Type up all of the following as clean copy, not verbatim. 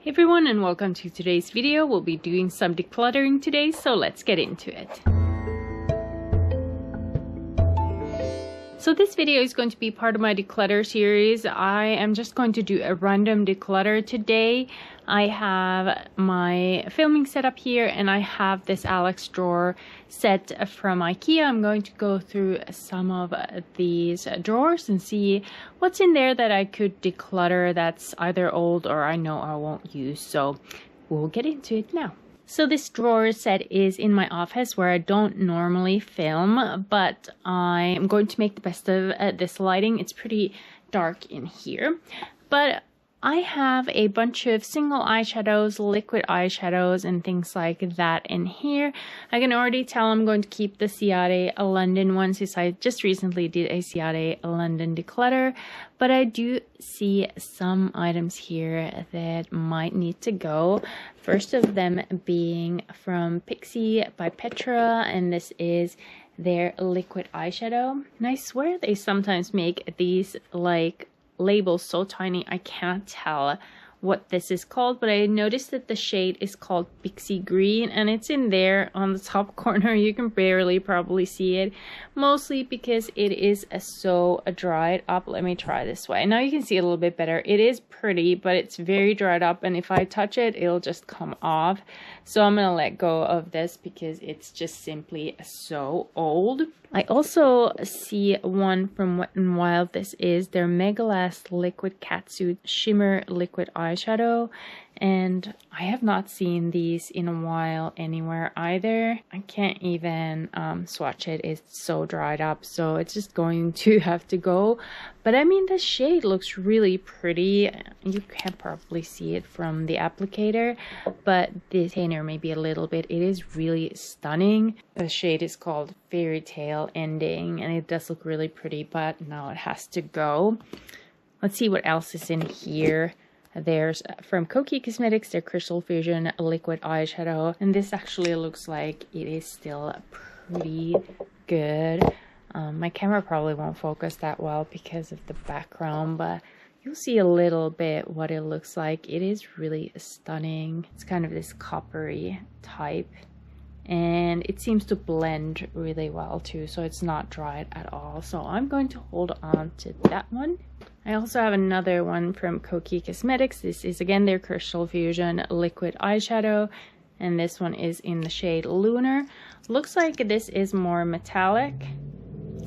Hey everyone, and welcome to today's video. We'll be doing some decluttering today, so let's get into it. So this video is going to be part of my declutter series. I am just going to do a random declutter today. I have my filming setup here and I have this Alex drawer set from IKEA. I'm going to go through some of these drawers and see what's in there that I could declutter that's either old or I know I won't use. So we'll get into it now. So this drawer set is in my office where I don't normally film, but I'm going to make the best of this lighting. It's pretty dark in here, but I have a bunch of single eyeshadows, liquid eyeshadows, and things like that in here. I can already tell I'm going to keep the Ciate London ones since I just recently did a Ciate London declutter, but I do see some items here that might need to go. First of them being from Pixie by Petra, and this is their liquid eyeshadow. And I swear they sometimes make these like labels so tiny I can't tell what this is called, but I noticed that the shade is called Pixie Green and it's in there on the top corner. You can barely probably see it, mostly because it is so dried up. Let me try this way. Now you can see it a little bit better. It is pretty, but it's very dried up, and if I touch it, it'll just come off. So I'm gonna let go of this because it's just simply so old. I also see one from Wet n Wild. This is their Mega Last Liquid Catsuit Shimmer Liquid Eyeshadow, and I have not seen these in a while anywhere either. I can't even swatch it. It's so dried up, so it's just going to have to go. But I mean, the shade looks really pretty. You can't probably see it from the applicator, but the container maybe a little bit. It is really stunning. The shade is called Fairy Tale Ending, and it does look really pretty, but now it has to go. Let's see what else is in here. There's from Koki Cosmetics their Crystal Fusion Liquid Eyeshadow, and this actually looks like it is still pretty good. My camera probably won't focus that well because of the background, but you'll see a little bit what it looks like. It is really stunning. It's kind of this coppery type, and it seems to blend really well too, so it's not dried at all. So I'm going to hold on to that one. I also have another one from Koki Cosmetics. This is again their Crystal Fusion Liquid Eyeshadow, and this one is in the shade Lunar. Looks like this is more metallic.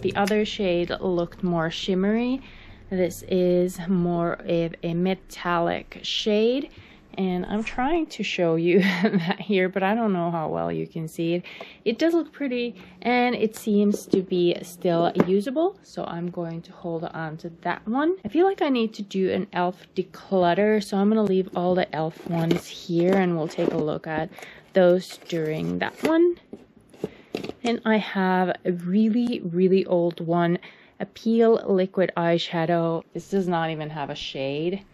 The other shade looked more shimmery. This is more of a metallic shade, and I'm trying to show you that here, but I don't know how well you can see it. It does look pretty, and it seems to be still usable, so I'm going to hold on to that one. I feel like I need to do an e.l.f. declutter, so I'm going to leave all the e.l.f. ones here, and we'll take a look at those during that one. And I have a really old one, a Peel Liquid Eyeshadow. This does not even have a shade,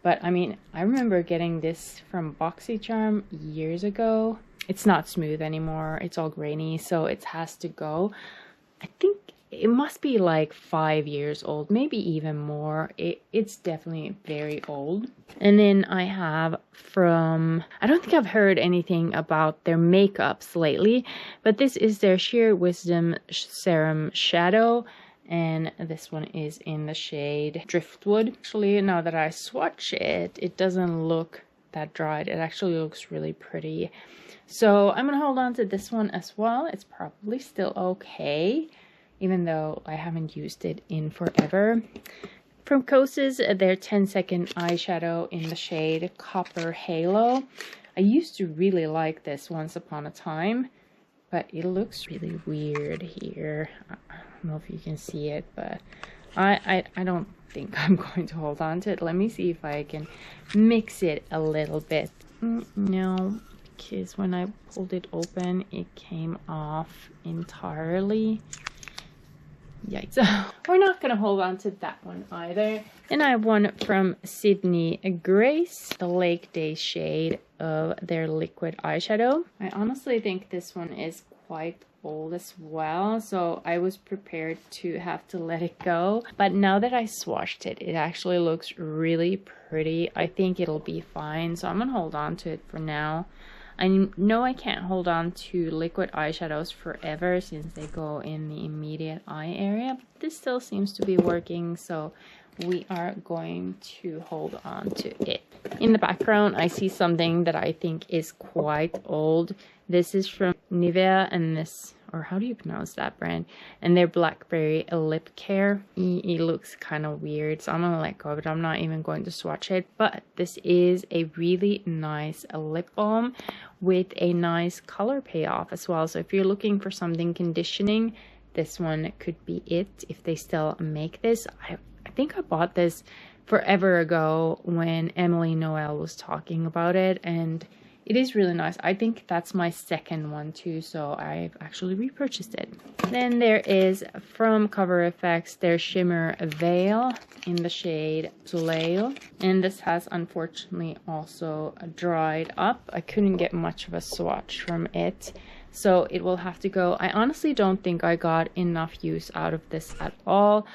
but I mean, I remember getting this from BoxyCharm years ago. It's not smooth anymore. It's all grainy, so it has to go. I think it must be like 5 years old, maybe even more. It's definitely very old. And then I have from, I don't think I've heard anything about their makeups lately, but this is their Sheer Wisdom Serum Shadow, and this one is in the shade Driftwood. Actually, now that I swatch it, it doesn't look that dried. It actually looks really pretty. So I'm gonna hold on to this one as well. It's probably still okay, even though I haven't used it in forever. From Kosas, their 10-second eyeshadow in the shade Copper Halo. I used to really like this once upon a time, but it looks really weird here. I don't know if you can see it, but I don't think I'm going to hold on to it. Let me see if I can mix it a little bit. No, because when I pulled it open, it came off entirely. Yikes. We're not going to hold on to that one either. And I have one from Sydney Grace, the Lake Day shade of their liquid eyeshadow. I honestly think this one is quite old as well, so I was prepared to have to let it go. But now that I swatched it, it actually looks really pretty. I think it'll be fine, so I'm gonna hold on to it for now. I know I can't hold on to liquid eyeshadows forever since they go in the immediate eye area, but this still seems to be working, so we are going to hold on to it. In the background, I see something that I think is quite old. This is from Nivea, and this, or how do you pronounce that brand? And their Blackberry Lip Care. It looks kind of weird, so I'm gonna let go of it. I'm not even going to swatch it, but this is a really nice lip balm with a nice color payoff as well. So if you're looking for something conditioning, this one could be it, if they still make this. I think I bought this forever ago when Emily Noel was talking about it, and it is really nice. I think that's my second one too, so I've actually repurchased it. Then there is from Cover FX their Shimmer Veil in the shade Soleil, and this has unfortunately also dried up. I couldn't get much of a swatch from it, so it will have to go. I honestly don't think I got enough use out of this at all.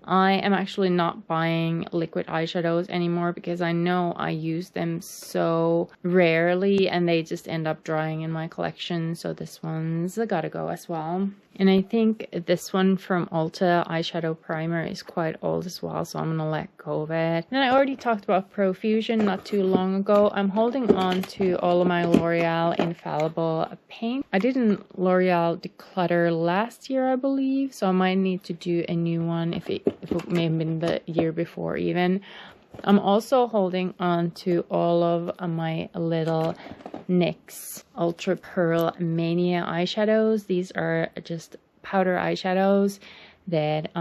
I am actually not buying liquid eyeshadows anymore because I know I use them so rarely and they just end up drying in my collection. So this one's gotta go as well. And I think this one from Ulta eyeshadow primer is quite old as well, so I'm gonna let go of it. And I already talked about Profusion not too long ago. I'm holding on to all of my L'Oreal Infallible paint. I did a L'Oreal Declutter last year, I believe, so I might need to do a new one if it may have been the year before even. I'm also holding on to all of my little NYX Ultra Pearl Mania eyeshadows. These are just powder eyeshadows that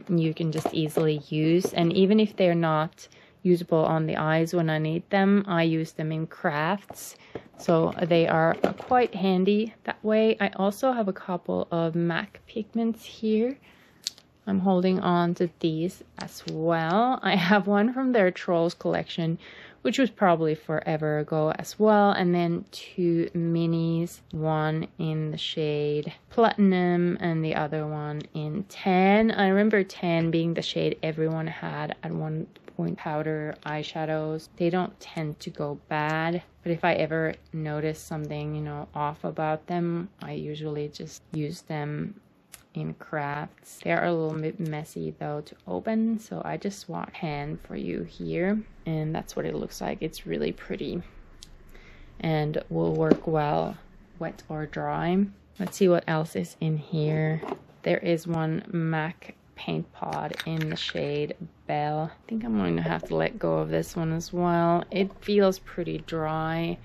you can just easily use, and even if they're not usable on the eyes when I need them, I use them in crafts, so they are quite handy that way. I also have a couple of MAC pigments here. I'm holding on to these as well. I have one from their Trolls collection, which was probably forever ago as well, and then two minis, one in the shade Platinum and the other one in Tan. I remember Tan being the shade everyone had at one point. Powder eyeshadows, they don't tend to go bad, but if I ever notice something, you know, off about them, I usually just use them in crafts. They are a little bit messy though to open, so I just swatch hand for you here, and that's what it looks like. It's really pretty and will work well wet or dry. Let's see what else is in here. There is one MAC paint pod in the shade Belle. I think I'm going to have to let go of this one as well. It feels pretty dry.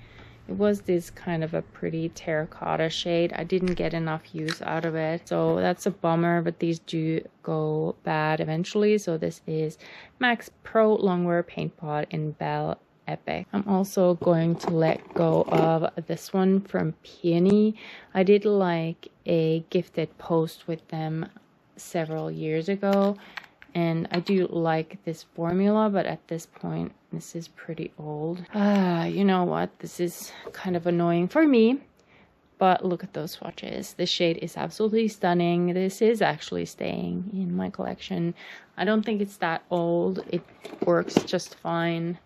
It was this kind of a pretty terracotta shade. I didn't get enough use out of it, so that's a bummer, but these do go bad eventually. So this is MAC's Pro Longwear Paint Pot in Belle Epic. I'm also going to let go of this one from Peony. I did like a gifted post with them several years ago, and I do like this formula, but at this point this is pretty old. You know what, this is kind of annoying for me, but look at those swatches. This shade is absolutely stunning. This is actually staying in my collection. I don't think it's that old. It works just fine.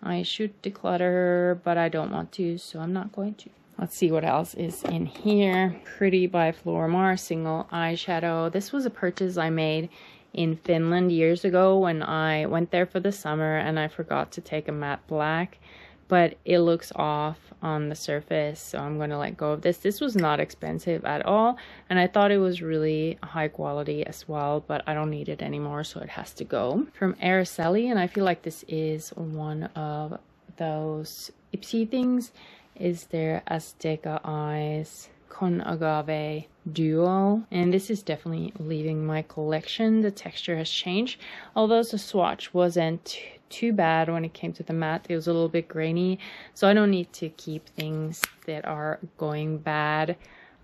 I should declutter, but I don't want to, so I'm not going to. Let's see what else is in here. Pretty by Flormar single eyeshadow. This was a purchase I made in Finland years ago when I went there for the summer and I forgot to take a matte black, but it looks off on the surface, so I'm going to let go of this. This was not expensive at all, and I thought it was really high quality as well, but I don't need it anymore, so it has to go. From Araceli, and I feel like this is one of those Ipsy things, is their Azteca Eyes Con Agave Duo, and this is definitely leaving my collection. The texture has changed, although the swatch wasn't too bad when it came to the matte. It was a little bit grainy, so I don't need to keep things that are going bad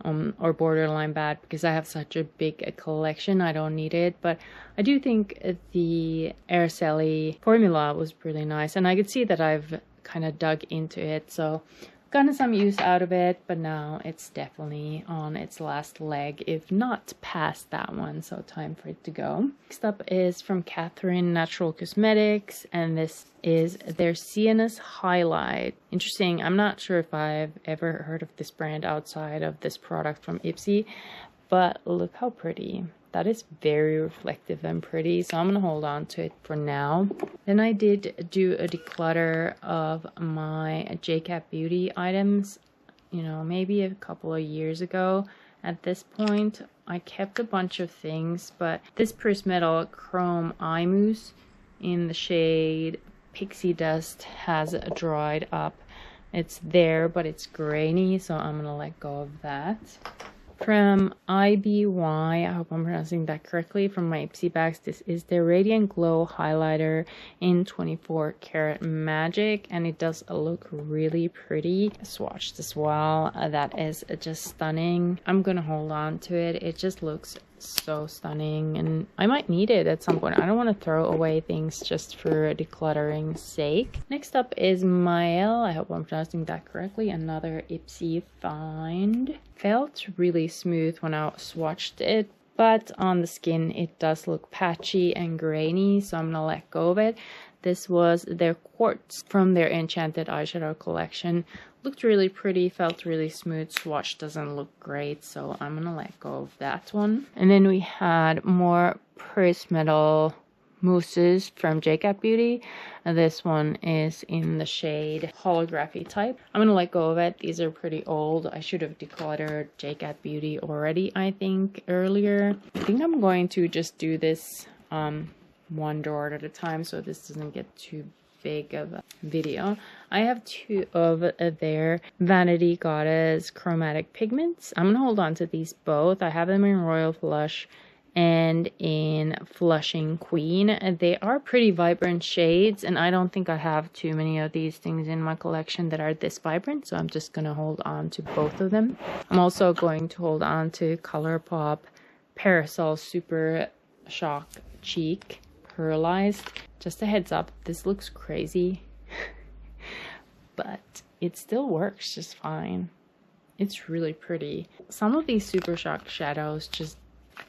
or borderline bad because I have such a big collection. I don't need it, but I do think the Araceli formula was really nice, and I could see that I've kind of dug into it, so gotten some use out of it, but now it's definitely on its last leg, if not past that one, so time for it to go. Next up is from Catherine Natural Cosmetics, and this is their Sienna's Highlight. Interesting, I'm not sure if I've ever heard of this brand outside of this product from Ipsy, but look how pretty. That is very reflective and pretty, so I'm gonna hold on to it for now. Then I did do a declutter of my JCat Beauty items, you know, maybe a couple of years ago. At this point, I kept a bunch of things, but this Prismetal Chrome Eye Mousse in the shade Pixie Dust has dried up. It's there, but it's grainy, so I'm gonna let go of that. From IBY, I hope I'm pronouncing that correctly, from my Ipsy bags, this is their Radiant Glow Highlighter in 24 Karat Magic, and it does look really pretty. Swatched as well. That is just stunning. I'm gonna hold on to it. It just looks so stunning, and I might need it at some point. I don't want to throw away things just for decluttering sake. Next up is Mael. I hope I'm pronouncing that correctly. Another Ipsy find. Felt really smooth when I swatched it, but on the skin it does look patchy and grainy, so I'm gonna let go of it. This was their quartz from their Enchanted eyeshadow collection. Looked really pretty, felt really smooth. Swatch doesn't look great, so I'm gonna let go of that one. And then we had more Prismetal mousses from JCat Beauty. And this one is in the shade Holography Type. I'm gonna let go of it. These are pretty old. I should have decluttered JCat Beauty already, I think, earlier. I think I'm going to just do this one drawer at a time, so this doesn't get too big of a video. I have two of their Vanity Goddess chromatic pigments. I'm gonna hold on to these both. I have them in Royal Flush and in Flushing Queen. They are pretty vibrant shades, and I don't think I have too many of these things in my collection that are this vibrant, so I'm just gonna hold on to both of them. I'm also going to hold on to ColourPop Parasol Super Shock Cheek Pearlized. Just a heads up, this looks crazy, but it still works just fine. It's really pretty. Some of these Super Shock shadows just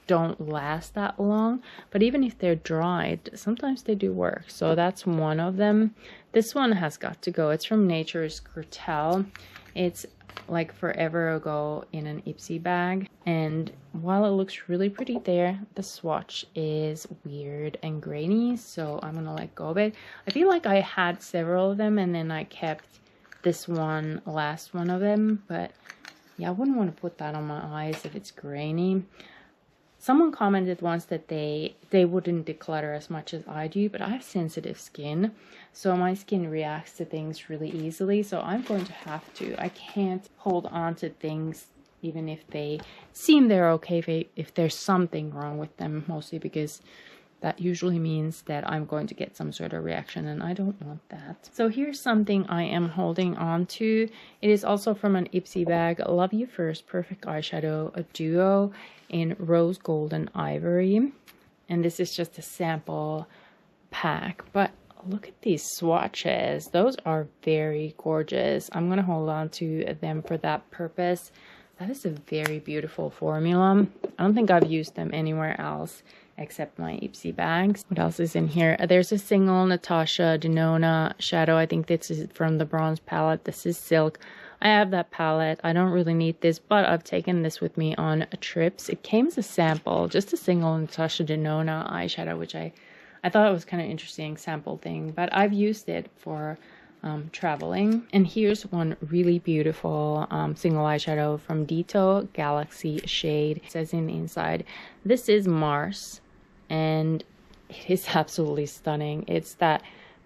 don't last that long, but even if they're dried, sometimes they do work. So that's one of them. This one has got to go. It's from Nature's Curtel. It's like forever ago in an Ipsy bag, and while it looks really pretty there, the swatch is weird and grainy, so I'm gonna let go of it. I feel like I had several of them and then I kept this one, last one of them, but yeah, I wouldn't want to put that on my eyes if it's grainy. Someone commented once that they wouldn't declutter as much as I do, but I have sensitive skin, so my skin reacts to things really easily, so I'm going to have to. I can't hold on to things even if they seem they're okay, if there's something wrong with them, mostly because that usually means that I'm going to get some sort of reaction, and I don't want that. So here's something I am holding on to. It is also from an Ipsy bag. Love You First Perfect Eyeshadow, a duo in Rose Gold and Ivory. And this is just a sample pack, but look at these swatches. Those are very gorgeous. I'm gonna hold on to them for that purpose. That is a very beautiful formula. I don't think I've used them anywhere else except my Ipsy bags. What else is in here? There's a single Natasha Denona shadow. I think this is from the bronze palette. This is Silk. I have that palette. I don't really need this, but I've taken this with me on trips. It came as a sample, just a single Natasha Denona eyeshadow, which I thought it was kind of interesting sample thing, but I've used it for traveling. And here's one really beautiful single eyeshadow from Dito, Galaxy shade. It says in the inside, this is Mars, and it is absolutely stunning. It's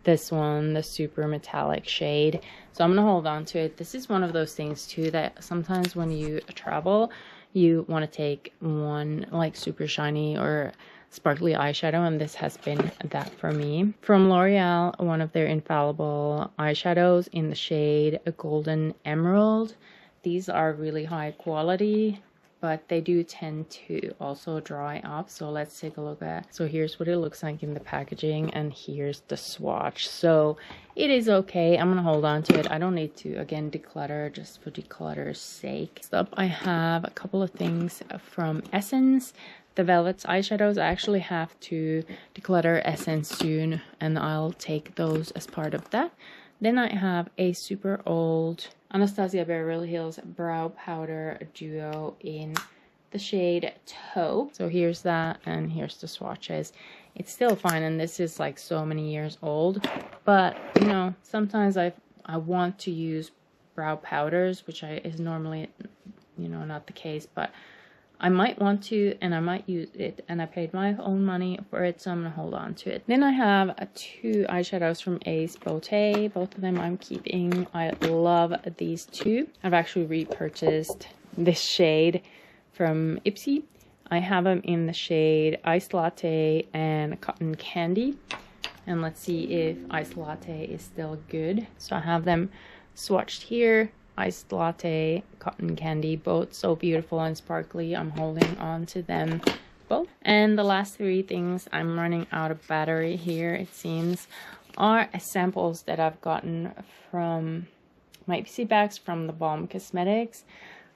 this one, the super metallic shade, so I'm gonna hold on to it. This is one of those things too that sometimes when you travel, you want to take one like super shiny or sparkly eyeshadow, and this has been that for me. From L'Oreal, one of their infallible eyeshadows in the shade Golden Emerald. These are really high quality. but they do tend to also dry up. So let's take a look at, so here's what it looks like in the packaging, and here's the swatch. So it is okay. I'm gonna hold on to it. I don't need to, again, declutter just for declutter's sake. Next up, I have a couple of things from Essence. The Velvet's eyeshadows. I actually have to declutter Essence soon, and I'll take those as part of that. Then I have a super old Anastasia Beverly Hills Brow Powder Duo in the shade Taupe. So here's that, and here's the swatches. It's still fine, and this is like so many years old, but you know, sometimes I want to use brow powders, which is normally, you know, not the case, but I might want to, and I might use it, and I paid my own money for it, so I'm gonna hold on to it. Then I have two eyeshadows from Ace Beauté. Both of them I'm keeping. I love these two. I've actually repurchased this shade from Ipsy. I have them in the shade Iced Latte and Cotton Candy. And let's see if Iced Latte is still good. So I have them swatched here. Iced Latte, Cotton Candy, both so beautiful and sparkly. I'm holding on to them both. And the last three things, I'm running out of battery here, it seems, are samples that I've gotten from my Ipsy bags from the Balm Cosmetics.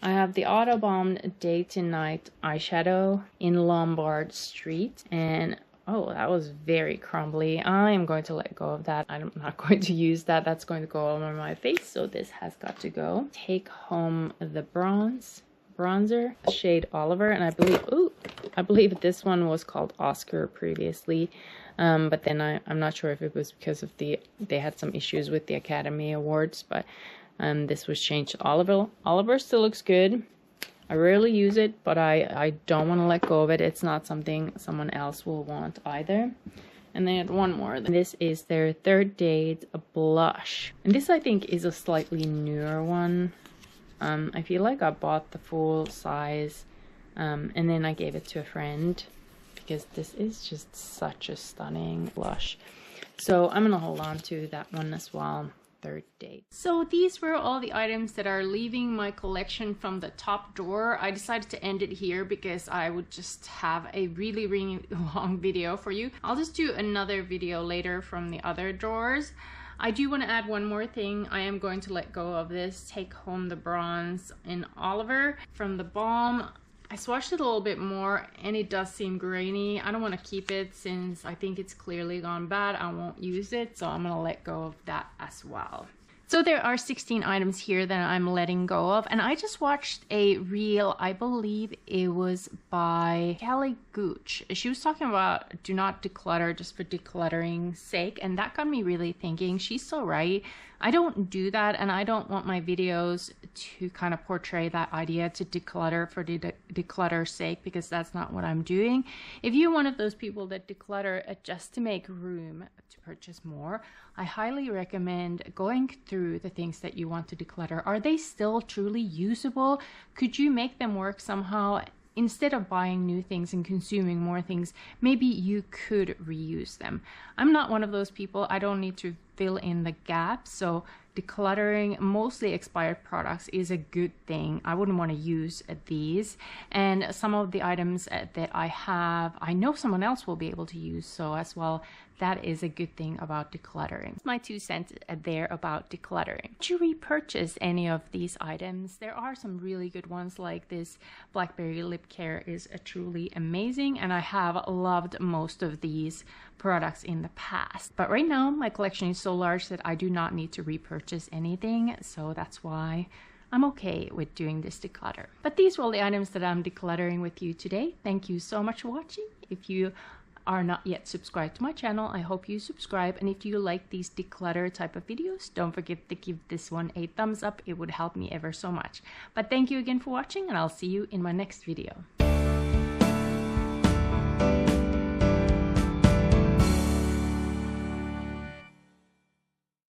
I have the Auto Balm Day to Night eyeshadow in Lombard Street, and oh, that was very crumbly. I am going to let go of that. I'm not going to use that. That's going to go over my face, so this has got to go. Take home the bronzer, shade Oliver, and I believe this one was called Oscar previously, but then I'm not sure if it was because of they had some issues with the Academy Awards, but this was changed to Oliver. Oliver still looks good. I rarely use it, but I don't want to let go of it. It's not something someone else will want either. And then one more. This is their Third Date blush. And this, I think, is a slightly newer one. I feel like I bought the full size and then I gave it to a friend because this is just such a stunning blush. So I'm going to hold on to that one as well. Third Date. So these were all the items that are leaving my collection from the top drawer. I decided to end it here because I would just have a really long video for you. I'll just do another video later from the other drawers. I do want to add one more thing. I am going to let go of this Take Home the Bronze in Oliver from the Balm. I swatched it a little bit more and it does seem grainy. I don't want to keep it since I think it's clearly gone bad. I won't use it, so I'm going to let go of that as well. So there are 16 items here that I'm letting go of, and I just watched a reel, I believe it was by Kelly Gooch. She was talking about do not declutter just for decluttering's sake, and that got me really thinking. She's so right. I don't do that, and I don't want my videos to kind of portray that idea to declutter for declutter's sake, because that's not what I'm doing. If you're one of those people that declutter just to make room to purchase more, I highly recommend going through the things that you want to declutter. Are they still truly usable? Could you make them work somehow? Instead of buying new things and consuming more things, maybe you could reuse them. I'm not one of those people. I don't need to fill in the gaps, so decluttering mostly expired products is a good thing. I wouldn't want to use these, and some of the items that I have, I know someone else will be able to use, so as well, that is a good thing about decluttering. My 2 cents there about decluttering. Did you repurchase any of these items? There are some really good ones, like this Blackberry Lip Care is truly amazing, and I have loved most of these products in the past. But right now, my collection is so large that I do not need to repurchase anything, so that's why I'm okay with doing this declutter. But these were all the items that I'm decluttering with you today. Thank you so much for watching. If you are not yet subscribed to my channel, I hope you subscribe, and if you like these declutter type of videos, don't forget to give this one a thumbs up. It would help me ever so much. But thank you again for watching, and I'll see you in my next video.